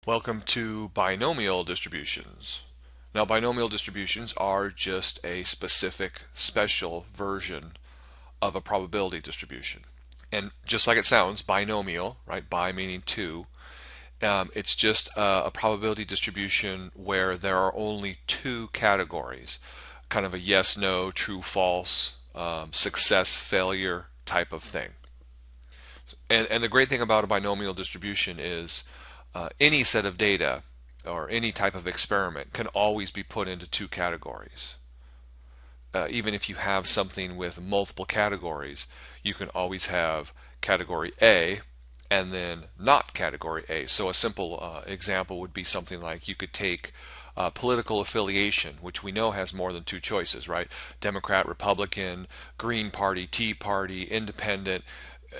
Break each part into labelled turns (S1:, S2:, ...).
S1: Welcome to binomial distributions. Now, binomial distributions are just a specific, special version of a probability distribution. And just like it sounds, binomial, right? Bi meaning two. It's just a probability distribution where there are only two categories, kind of a yes, no, true, false, success, failure type of thing. And the great thing about a binomial distribution is any set of data or any type of experiment can always be put into two categories. Even if you have something with multiple categories, you can always have category A and then not category A. So a simple example would be something like you could take political affiliation, which we know has more than two choices, right? Democrat, Republican, Green Party, Tea Party, Independent,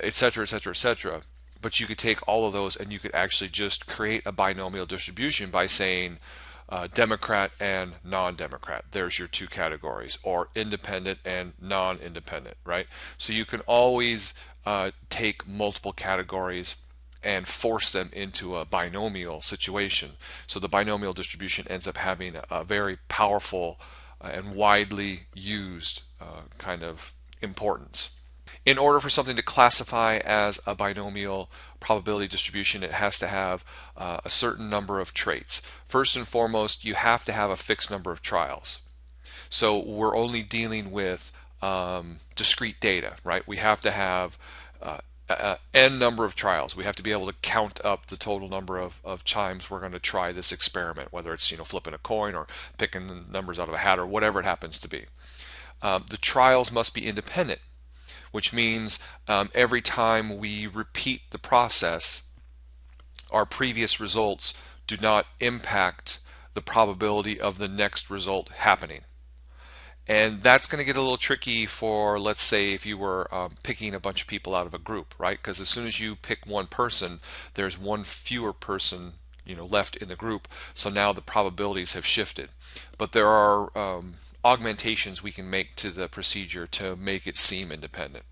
S1: etc., etc., etc. But you could take all of those and you could actually just create a binomial distribution by saying Democrat and non-Democrat. There's your two categories, or independent and non-independent, right? So you can always take multiple categories and force them into a binomial situation. So the binomial distribution ends up having a very powerful and widely used kind of importance. In order for something to classify as a binomial probability distribution, it has to have a certain number of traits. First and foremost, you have to have a fixed number of trials. So we're only dealing with discrete data, right? We have to have n number of trials. We have to be able to count up the total number of times we're going to try this experiment, whether it's flipping a coin or picking the numbers out of a hat or whatever it happens to be. The trials must be independent, which means every time we repeat the process, our previous results do not impact the probability of the next result happening. And that's going to get a little tricky for, let's say, if you were picking a bunch of people out of a group, right? Because as soon as you pick one person, there's one fewer person left in the group. So now the probabilities have shifted. But there are augmentations we can make to the procedure to make it seem independent.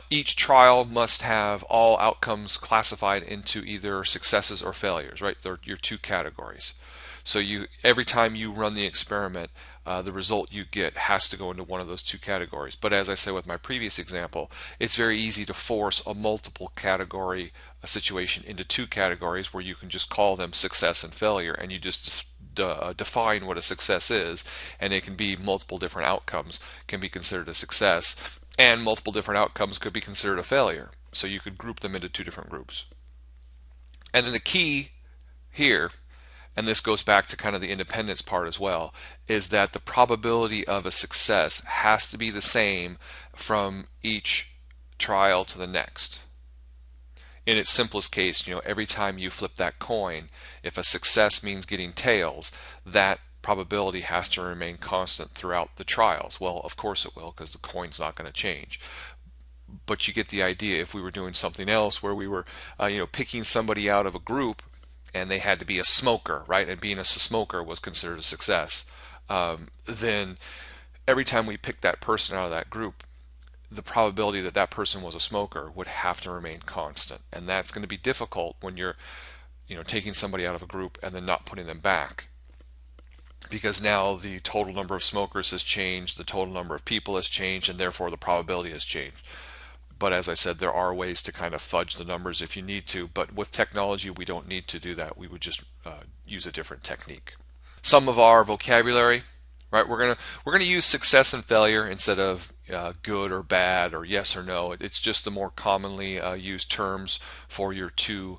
S1: Each trial must have all outcomes classified into either successes or failures, right? They're your two categories. So every time you run the experiment, the result you get has to go into one of those two categories. But as I said with my previous example, it's very easy to force a multiple category situation into two categories where you can just call them success and failure, and you just define what a success is, and it can be multiple different outcomes can be considered a success, and multiple different outcomes could be considered a failure. So you could group them into two different groups. And then the key here, and this goes back to kind of the independence part as well, is that the probability of a success has to be the same from each trial to the next. In its simplest case, every time you flip that coin, if a success means getting tails, that probability has to remain constant throughout the trials. Well, of course it will, because the coin's not going to change. But you get the idea. If we were doing something else where we were picking somebody out of a group and they had to be a smoker, right? And being a smoker was considered a success. Then every time we picked that person out of that group, the probability that that person was a smoker would have to remain constant. And that's going to be difficult when you're taking somebody out of a group and then not putting them back, because now the total number of smokers has changed, the total number of people has changed, and therefore the probability has changed. But as I said, there are ways to kind of fudge the numbers if you need to, but with technology we don't need to do that. We would just use a different technique. Some of our vocabulary, right? We're gonna use success and failure instead of good or bad or yes or no. It's just the more commonly used terms for your two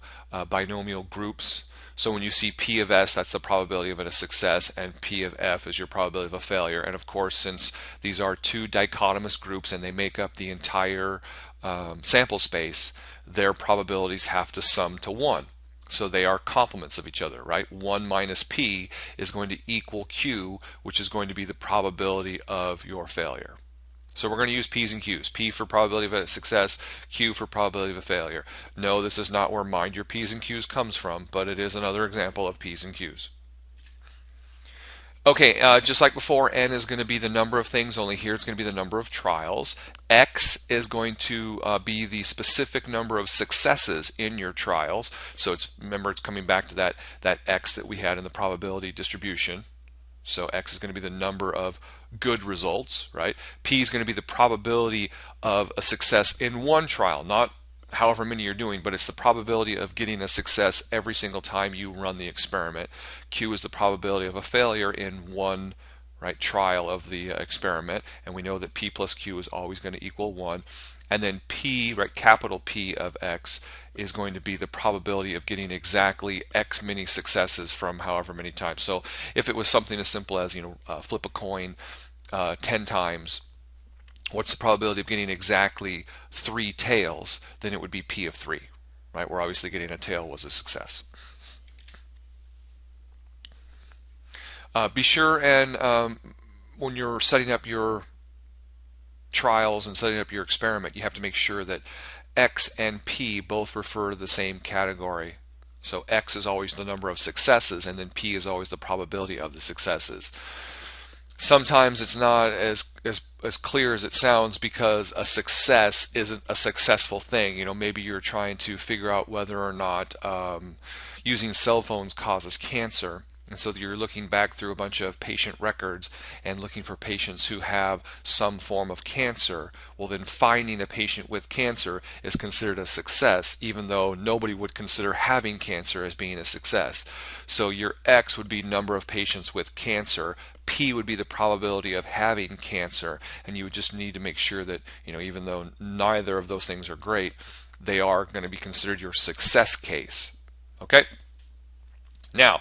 S1: binomial groups. So when you see P of S, that's the probability of a success, and P of F is your probability of a failure. And of course, since these are two dichotomous groups and they make up the entire sample space, their probabilities have to sum to 1. So they are complements of each other, right? 1 minus P is going to equal Q, which is going to be the probability of your failure. So we're going to use P's and Q's. P for probability of a success, Q for probability of a failure. No, this is not where mind your P's and Q's comes from, but it is another example of P's and Q's. Okay, just like before, n is going to be the number of things, only here it's going to be the number of trials. X is going to be the specific number of successes in your trials. So remember, it's coming back to that X that we had in the probability distribution. So X is going to be the number of good results, right? P is going to be the probability of a success in one trial, not however many you're doing, but it's the probability of getting a success every single time you run the experiment. Q is the probability of a failure in one trial of the experiment, and we know that P plus Q is always going to equal 1. And then P, capital P of X, is going to be the probability of getting exactly X many successes from however many times. So if it was something as simple as flip a coin 10 times, what's the probability of getting exactly 3 tails? Then it would be P of 3, right? Where obviously getting a tail was a success. Be sure and when you're setting up your trials and setting up your experiment, you have to make sure that X and P both refer to the same category. So X is always the number of successes, and then P is always the probability of the successes. Sometimes it's not as clear as it sounds, because a success isn't a successful thing. Maybe you're trying to figure out whether or not using cell phones causes cancer. And so you're looking back through a bunch of patient records and looking for patients who have some form of cancer. Well, then finding a patient with cancer is considered a success, even though nobody would consider having cancer as being a success. So your X would be number of patients with cancer. P would be the probability of having cancer, and you would just need to make sure that, even though neither of those things are great, they are going to be considered your success case. Okay? Now,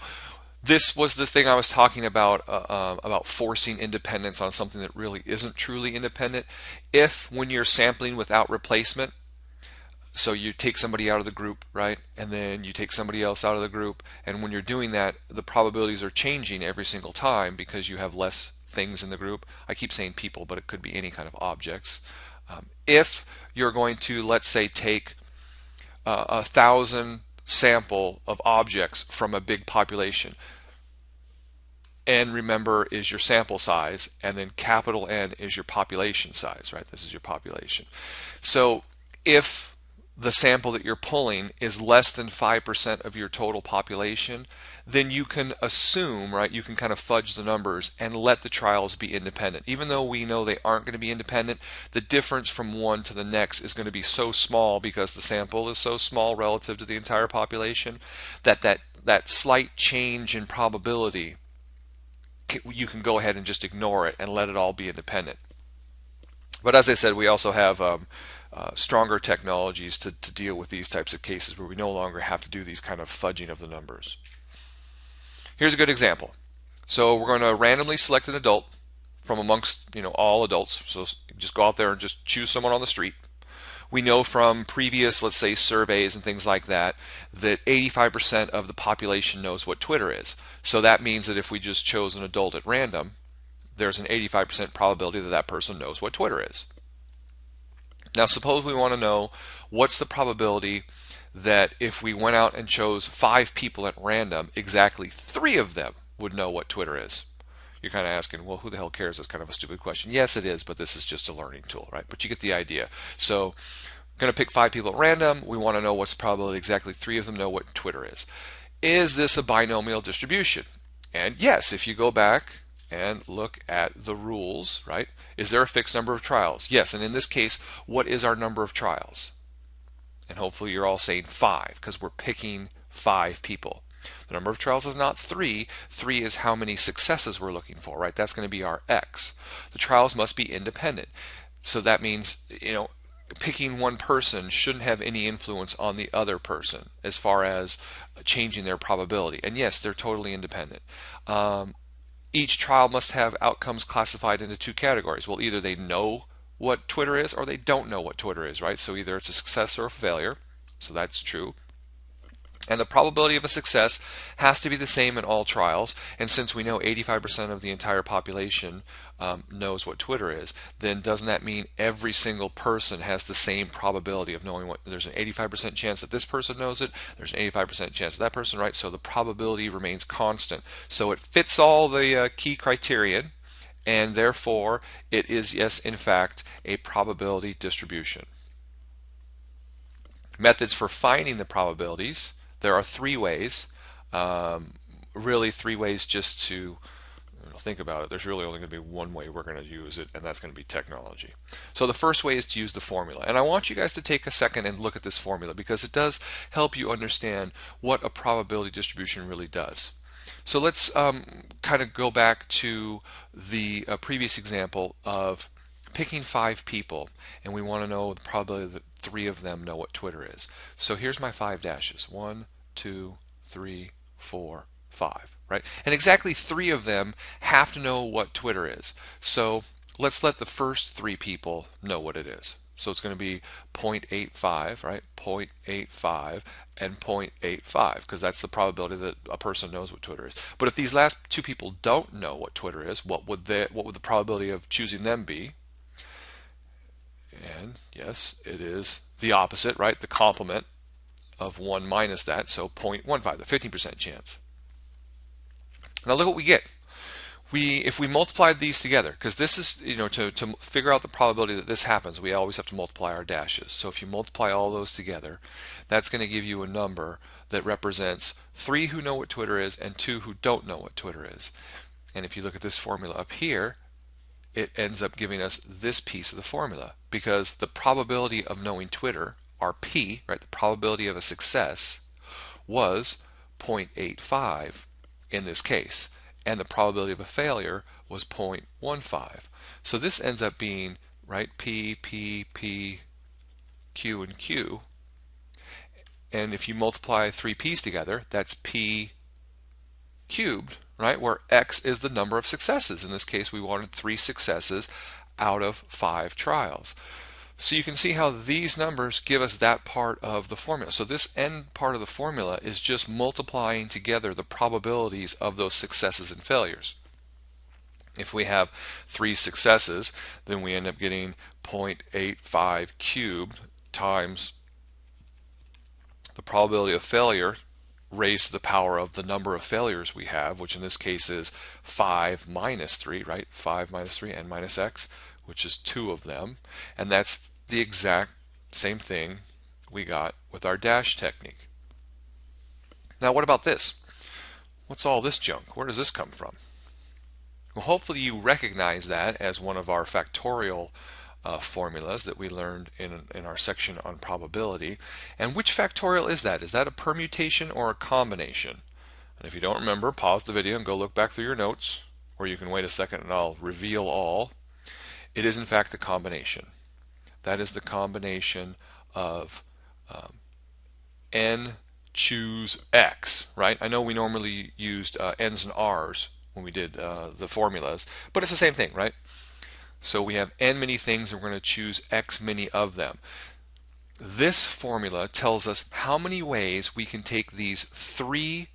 S1: this was the thing I was talking about forcing independence on something that really isn't truly independent. If, when you're sampling without replacement, so you take somebody out of the group, right, and then you take somebody else out of the group, and when you're doing that, the probabilities are changing every single time because you have less things in the group. I keep saying people, but it could be any kind of objects. If you're going to, let's say, take 1,000 sample of objects from a big population, N, remember, is your sample size, and then capital N is your population size, right? This is your population. So if the sample that you're pulling is less than 5% of your total population, then you can assume, right, you can kind of fudge the numbers and let the trials be independent. Even though we know they aren't going to be independent, the difference from one to the next is going to be so small because the sample is so small relative to the entire population that slight change in probability, you can go ahead and just ignore it and let it all be independent. But as I said, we also have stronger technologies to deal with these types of cases where we no longer have to do these kind of fudging of the numbers. Here's a good example. So we're going to randomly select an adult from amongst all adults. So just go out there and just choose someone on the street. We know from previous, let's say, surveys and things like that, that 85% of the population knows what Twitter is. So that means that if we just chose an adult at random, there's an 85% probability that that person knows what Twitter is. Now suppose we want to know what's the probability that if we went out and chose 5 people at random, exactly 3 of them would know what Twitter is. You're kind of asking, well, who the hell cares? That's kind of a stupid question. Yes, it is, but this is just a learning tool, right? But you get the idea. So I'm going to pick 5 people at random. We want to know what's the probability exactly 3 of them know what Twitter is. Is this a binomial distribution? And yes, if you go back and look at the rules, right? Is there a fixed number of trials? Yes, and in this case, what is our number of trials? And hopefully you're all saying 5, because we're picking 5 people. The number of trials is not 3. 3 is how many successes we're looking for, right? That's going to be our X. The trials must be independent. So that means, picking one person shouldn't have any influence on the other person as far as changing their probability. And yes, they're totally independent. Each trial must have outcomes classified into 2 categories. Well, either they know what Twitter is or they don't know what Twitter is, right? So either it's a success or a failure. So that's true. And the probability of a success has to be the same in all trials. And since we know 85% of the entire population knows what Twitter is, then doesn't that mean every single person has the same probability of knowing what? There's an 85% chance that this person knows it. There's an 85% chance that that person, right? So the probability remains constant. So it fits all the key criterion, and therefore it is, yes, in fact, a probability distribution. Methods for finding the probabilities. There are three ways, really three ways just to think about it. There's really only going to be one way we're going to use it, and that's going to be technology. So the first way is to use the formula. And I want you guys to take a second and look at this formula because it does help you understand what a probability distribution really does. So let's kind of go back to the previous example of picking 5 people, and we want to know the probability that 3 of them know what Twitter is. So here's my 5 dashes. 1, 2, 3, 4, 5, right? And exactly 3 of them have to know what Twitter is. So let's let the first 3 people know what it is. So it's going to be 0.85, right? 0.85 and 0.85, because that's the probability that a person knows what Twitter is. But if these last 2 people don't know what Twitter is, what would the probability of choosing them be? And yes, it is the opposite, right? The complement of 1 minus that, so 0.15, the 15% chance. Now look what we get. If we multiply these together, because this is, to figure out the probability that this happens, we always have to multiply our dashes. So if you multiply all those together, that's going to give you a number that represents 3 who know what Twitter is and 2 who don't know what Twitter is. And if you look at this formula up here, it ends up giving us this piece of the formula, because the probability of knowing Twitter, our P, right, the probability of a success, was 0.85 in this case, and the probability of a failure was 0.15. So this ends up being, right, P, P, P, Q, and Q. And if you multiply 3 P's together, that's P cubed, right, where X is the number of successes. In this case, we wanted 3 successes out of 5 trials. So you can see how these numbers give us that part of the formula. So this end part of the formula is just multiplying together the probabilities of those successes and failures. If we have 3 successes, then we end up getting 0.85 cubed times the probability of failure raised to the power of the number of failures we have, which in this case is 5 minus 3, right? 5 minus 3 and minus x, which is 2 of them. And that's the exact same thing we got with our dash technique. Now what about this? What's all this junk? Where does this come from? Well, hopefully you recognize that as one of our factorial formulas that we learned in our section on probability. And which factorial is that? Is that a permutation or a combination? And if you don't remember, pause the video and go look back through your notes, or you can wait a second and I'll reveal all. It is in fact a combination. That is the combination of n choose x, right? I know we normally used n's and r's when we did the formulas, but it's the same thing, right? So we have n many things and we're going to choose x many of them. This formula tells us how many ways we can take these 3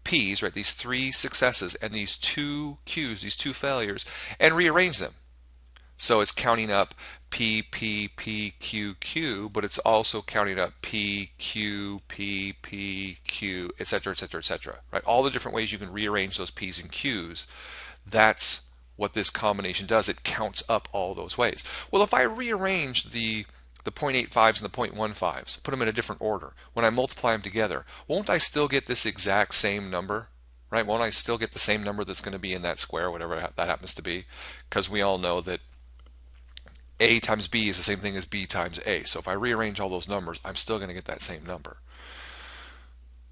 S1: P's, right, these 3 successes and these 2 Q's, these 2 failures, and rearrange them. So it's counting up P, P, P, Q, Q, but it's also counting up P, Q, P, P, Q, etc., etc., etc., right? All the different ways you can rearrange those P's and Q's. That's what this combination does. It counts up all those ways. Well, if I rearrange the 0.85s and the 0.15s, put them in a different order, when I multiply them together, won't I still get this exact same number? Right? Won't I still get the same number that's going to be in that square, whatever that happens to be? Because we all know that A times B is the same thing as B times A. So if I rearrange all those numbers, I'm still going to get that same number.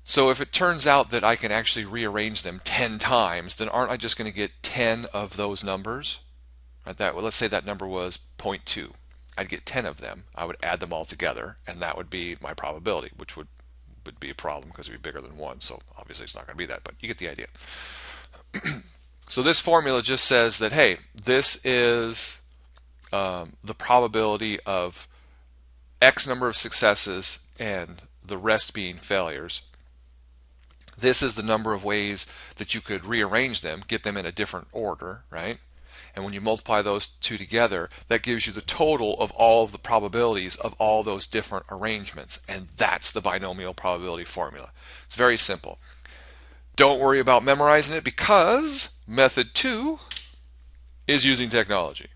S1: So if it turns out that I can actually rearrange them 10 times, then aren't I just going to get 10 of those numbers? Right? Well, let's say that number was 0.2. I'd get 10 of them. I would add them all together, and that would be my probability, which would be a problem because it would be bigger than 1. So obviously it's not going to be that, but you get the idea. So this formula just says that, hey, this is the probability of X number of successes and the rest being failures. This is the number of ways that you could rearrange them, get them in a different order, right? And when you multiply those two together, that gives you the total of all of the probabilities of all those different arrangements. And that's the binomial probability formula. It's very simple. Don't worry about memorizing it because method 2 is using technology.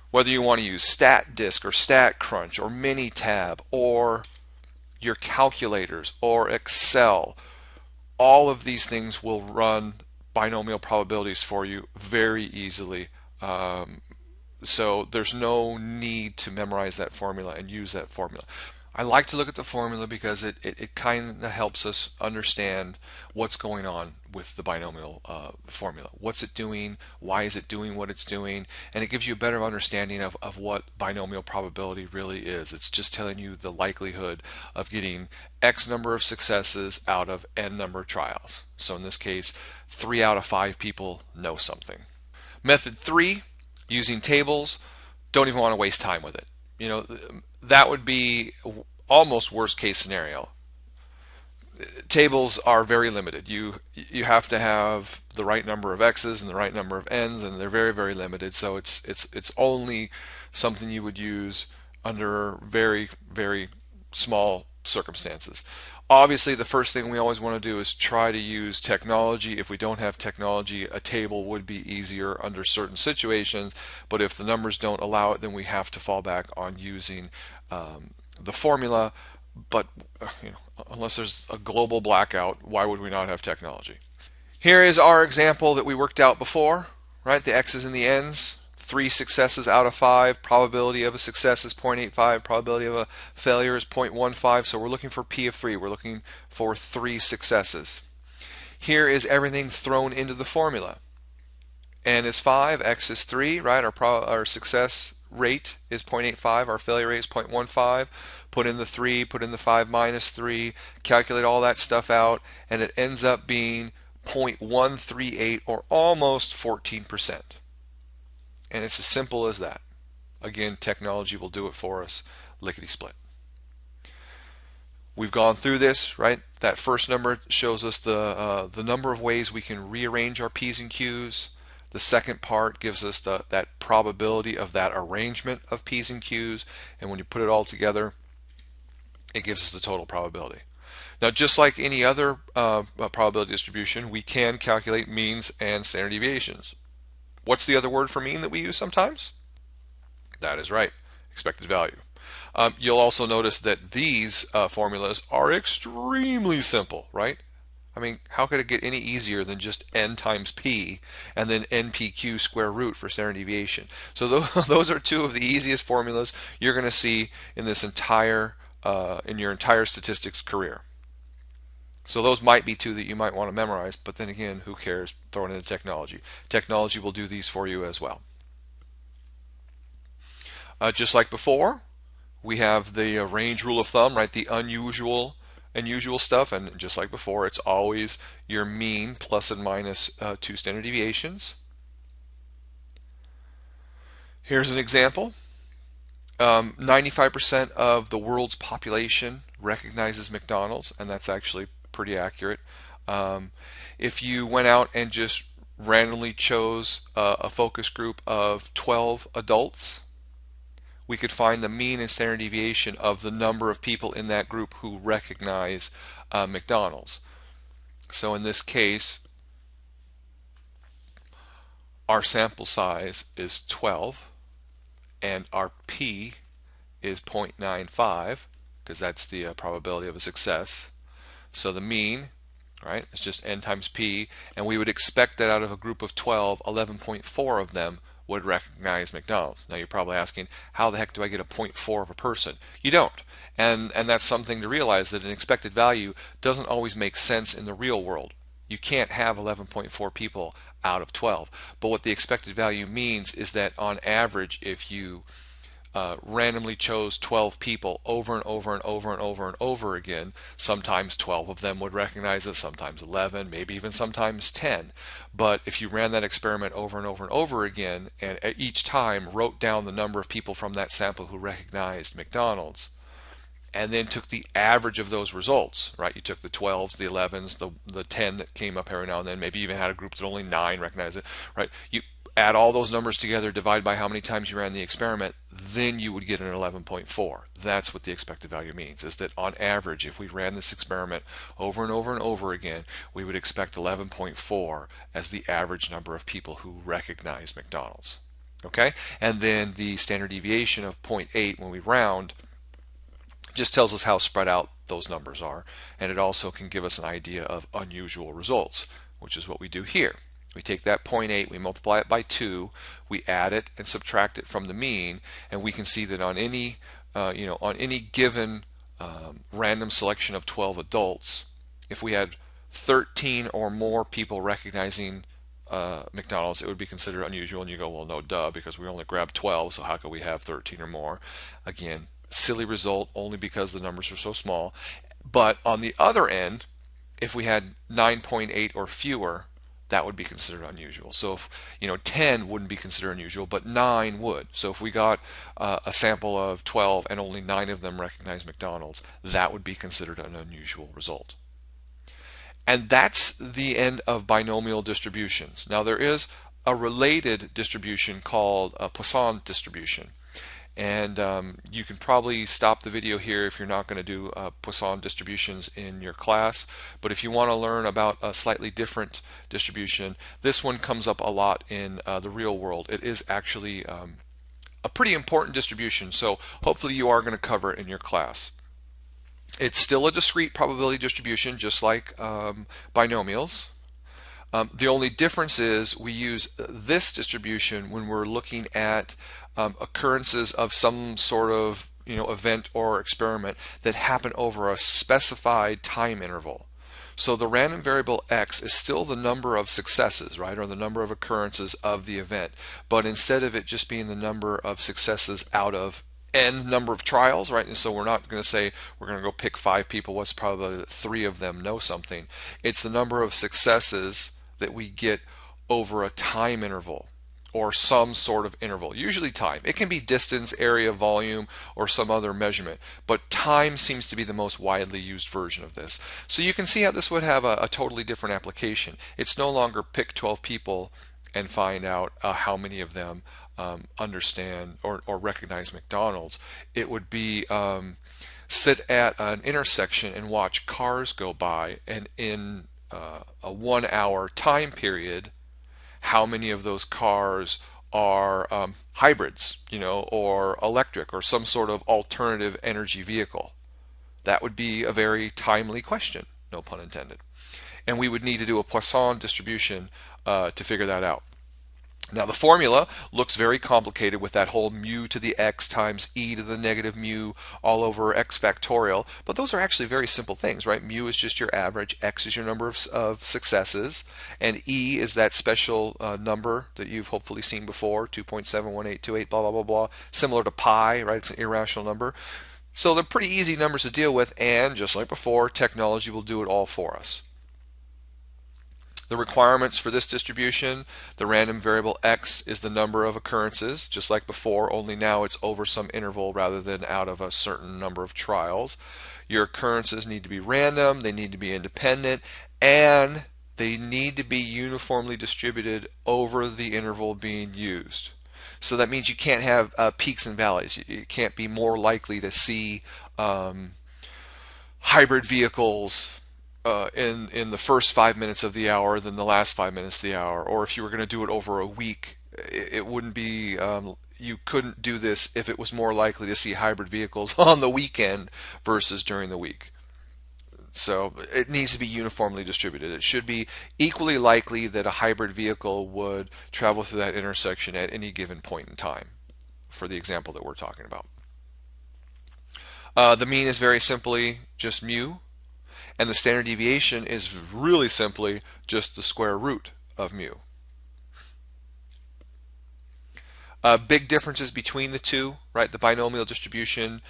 S1: Whether you want to use StatDisk or StatCrunch or Minitab or your calculators or Excel, all of these things will run binomial probabilities for you very easily. So there's no need to memorize that formula and use that formula. I like to look at the formula because it kind of helps us understand what's going on with the binomial formula. What's it doing? Why is it doing what it's doing? And it gives you a better understanding of what binomial probability really is. It's just telling you the likelihood of getting X number of successes out of N number of trials. So in this case, 3 out of 5 people know something. Method 3, using tables, don't even want to waste time with it. That would be almost worst case scenario. Tables are very limited. You have to have the right number of X's and the right number of N's, and they're very, very limited. So it's only something you would use under very, very small circumstances. Obviously, the first thing we always want to do is try to use technology. If we don't have technology, a table would be easier under certain situations, but if the numbers don't allow it, then we have to fall back on using the formula. But unless there's a global blackout, why would we not have technology? Here is our example that we worked out before, right? The X's and the N's. 3 successes out of 5. Probability of a success is 0.85. Probability of a failure is 0.15. So we're looking for P of 3. We're looking for 3 successes. Here is everything thrown into the formula. N is 5. X is 3. Right? Our success rate is 0.85. Our failure rate is 0.15. Put in the 3. Put in the 5 minus 3. Calculate all that stuff out, and it ends up being 0.138, or almost 14%. And it's as simple as that. Again, technology will do it for us, lickety split. We've gone through this, right? That first number shows us the number of ways we can rearrange our P's and Q's. The second part gives us that probability of that arrangement of P's and Q's. And when you put it all together, it gives us the total probability. Now, just like any other probability distribution, we can calculate means and standard deviations. What's the other word for mean that we use sometimes? That is right, expected value. You'll also notice that these formulas are extremely simple, right? I mean, how could it get any easier than just n times p and then npq square root for standard deviation? So those are 2 of the easiest formulas you're going to see in this in your entire statistics career. So those might be 2 that you might want to memorize, but then again, who cares? Throw it into technology. Technology will do these for you as well. Just like before, we have the range rule of thumb, right? The unusual and usual stuff, and just like before, it's always your mean plus and minus 2 standard deviations. Here's an example. 95% of the world's population recognizes McDonald's, and that's actually pretty accurate. If you went out and just randomly chose a focus group of 12 adults, we could find the mean and standard deviation of the number of people in that group who recognize McDonald's. So in this case, our sample size is 12, and our P is 0.95, because that's the probability of a success. So the mean, right, is just n times p, and we would expect that out of a group of 12, 11.4 of them would recognize McDonald's. Now you're probably asking, how the heck do I get a 0.4 of a person? You don't. And that's something to realize, that an expected value doesn't always make sense in the real world. You can't have 11.4 people out of 12. But what the expected value means is that on average, if you randomly chose 12 people over and over and over and over and over again, sometimes 12 of them would recognize it, sometimes 11, maybe even sometimes 10. But if you ran that experiment over and over and over again, and each time wrote down the number of people from that sample who recognized McDonald's, and then took the average of those results, right? You took the 12s, the 11s, the 10 that came up every now and then, maybe even had a group that only 9 recognized it, right? You add all those numbers together, divide by how many times you ran the experiment, then you would get an 11.4. That's what the expected value means, is that on average, if we ran this experiment over and over and over again, we would expect 11.4 as the average number of people who recognize McDonald's. Okay? And then the standard deviation of 0.8 when we round just tells us how spread out those numbers are, and it also can give us an idea of unusual results, which is what we do here. We take that 0.8, we multiply it by 2, we add it and subtract it from the mean, and we can see that on any on any given random selection of 12 adults, if we had 13 or more people recognizing McDonald's, it would be considered unusual. And you go, well, no, duh, because we only grabbed 12, so how could we have 13 or more? Again, silly result only because the numbers are so small. But on the other end, if we had 9.8 or fewer, that would be considered unusual. So if 10 wouldn't be considered unusual, but 9 would. So if we got a sample of 12 and only 9 of them recognized McDonald's, that would be considered an unusual result. And that's the end of binomial distributions. Now there is a related distribution called a Poisson distribution. And you can probably stop the video here if you're not going to do Poisson distributions in your class. But if you want to learn about a slightly different distribution, this one comes up a lot in the real world. It is actually a pretty important distribution, so hopefully you are going to cover it in your class. It's still a discrete probability distribution, just like binomials. The only difference is we use this distribution when we're looking at occurrences of some sort of event or experiment that happen over a specified time interval. So the random variable x is still the number of successes, right, or the number of occurrences of the event, but instead of it just being the number of successes out of n number of trials, right? And so we're not going to say we're going to go pick 5 people, what's the probability that 3 of them know something. It's the number of successes that we get over a time interval or some sort of interval, usually time. It can be distance, area, volume, or some other measurement, but time seems to be the most widely used version of this. So you can see how this would have a totally different application. It's no longer pick 12 people and find out how many of them understand or recognize McDonald's. It would be sit at an intersection and watch cars go by, and in a 1 hour time period, how many of those cars are hybrids, or electric, or some sort of alternative energy vehicle. That would be a very timely question, no pun intended. And we would need to do a Poisson distribution to figure that out. Now the formula looks very complicated with that whole mu to the x times e to the negative mu all over x factorial, but those are actually very simple things, right? Mu is just your average, x is your number of successes, and e is that special number that you've hopefully seen before, 2.71828, blah, blah, blah, blah, similar to pi, right? It's an irrational number. So they're pretty easy numbers to deal with, and just like before, technology will do it all for us. The requirements for this distribution: the random variable x is the number of occurrences, just like before, only now it's over some interval rather than out of a certain number of trials. Your occurrences need to be random, they need to be independent, and they need to be uniformly distributed over the interval being used. So that means you can't have peaks and valleys. You can't be more likely to see hybrid vehicles in the first 5 minutes of the hour than the last 5 minutes of the hour. Or if you were going to do it over a week, it wouldn't be, you couldn't do this if it was more likely to see hybrid vehicles on the weekend versus during the week. So it needs to be uniformly distributed. It should be equally likely that a hybrid vehicle would travel through that intersection at any given point in time, for the example that we're talking about. The mean is very simply just mu, and the standard deviation is really simply just the square root of mu. Big differences between the two, right? The binomial distribution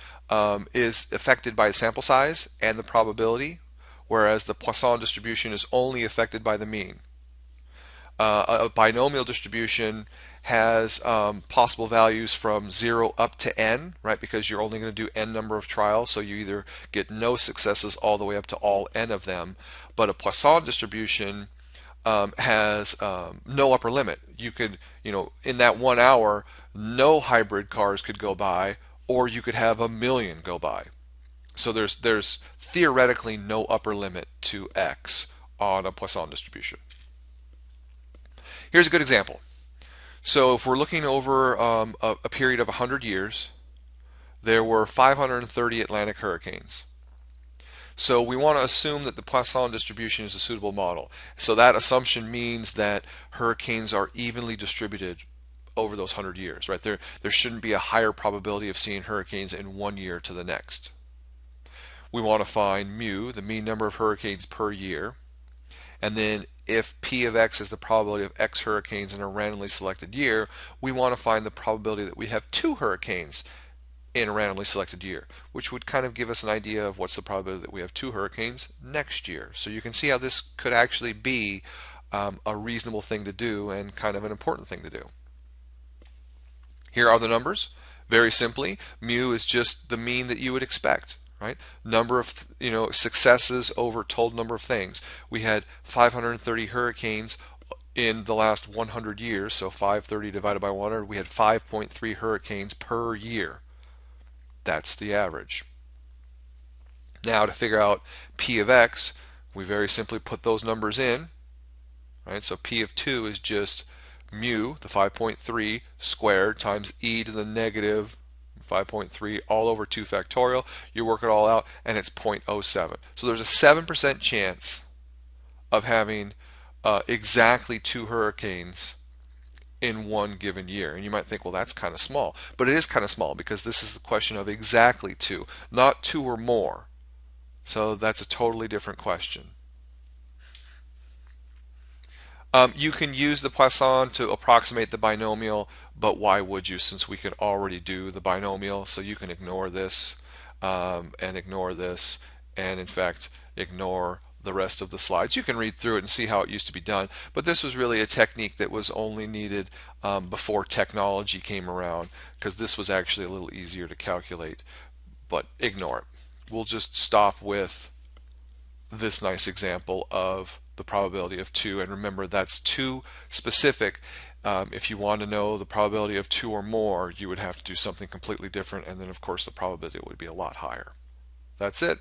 S1: is affected by sample size and the probability, whereas the Poisson distribution is only affected by the mean. A binomial distribution has possible values from 0 up to n, right? Because you're only going to do n number of trials, so you either get no successes all the way up to all n of them. But a Poisson distribution has no upper limit. You could, in that 1 hour, no hybrid cars could go by, or you could have 1,000,000 go by. So there's theoretically no upper limit to x on a Poisson distribution. Here's a good example. So if we're looking over a period of 100 years, there were 530 Atlantic hurricanes. So we want to assume that the Poisson distribution is a suitable model. So that assumption means that hurricanes are evenly distributed over those 100 years, right? There shouldn't be a higher probability of seeing hurricanes in one year to the next. We want to find mu, the mean number of hurricanes per year. And then if P of x is the probability of x hurricanes in a randomly selected year, we want to find the probability that we have 2 hurricanes in a randomly selected year, which would kind of give us an idea of what's the probability that we have 2 hurricanes next year. So you can see how this could actually be a reasonable thing to do and kind of an important thing to do. Here are the numbers. Very simply, mu is just the mean that you would expect, right? Number of successes over total number of things. We had 530 hurricanes in the last 100 years, so 530 divided by 100, we had 5.3 hurricanes per year. That's the average. Now to figure out P of x, we very simply put those numbers in, right? So P of 2 is just mu, the 5.3 squared, times e to the negative 5.3 all over 2 factorial. You work it all out and it's 0.07. So there's a 7% chance of having exactly 2 hurricanes in one given year. And you might think, well, that's kind of small. But it is kind of small because this is the question of exactly 2, not 2 or more. So that's a totally different question. You can use the Poisson to approximate the binomial, but why would you, since we can already do the binomial? So you can ignore this and ignore this, and in fact ignore the rest of the slides. You can read through it and see how it used to be done, but this was really a technique that was only needed before technology came around, because this was actually a little easier to calculate, but ignore it. We'll just stop with this nice example of the probability of 2, and remember that's 2 specific. If you want to know the probability of 2 or more, you would have to do something completely different, and then of course the probability would be a lot higher. That's it.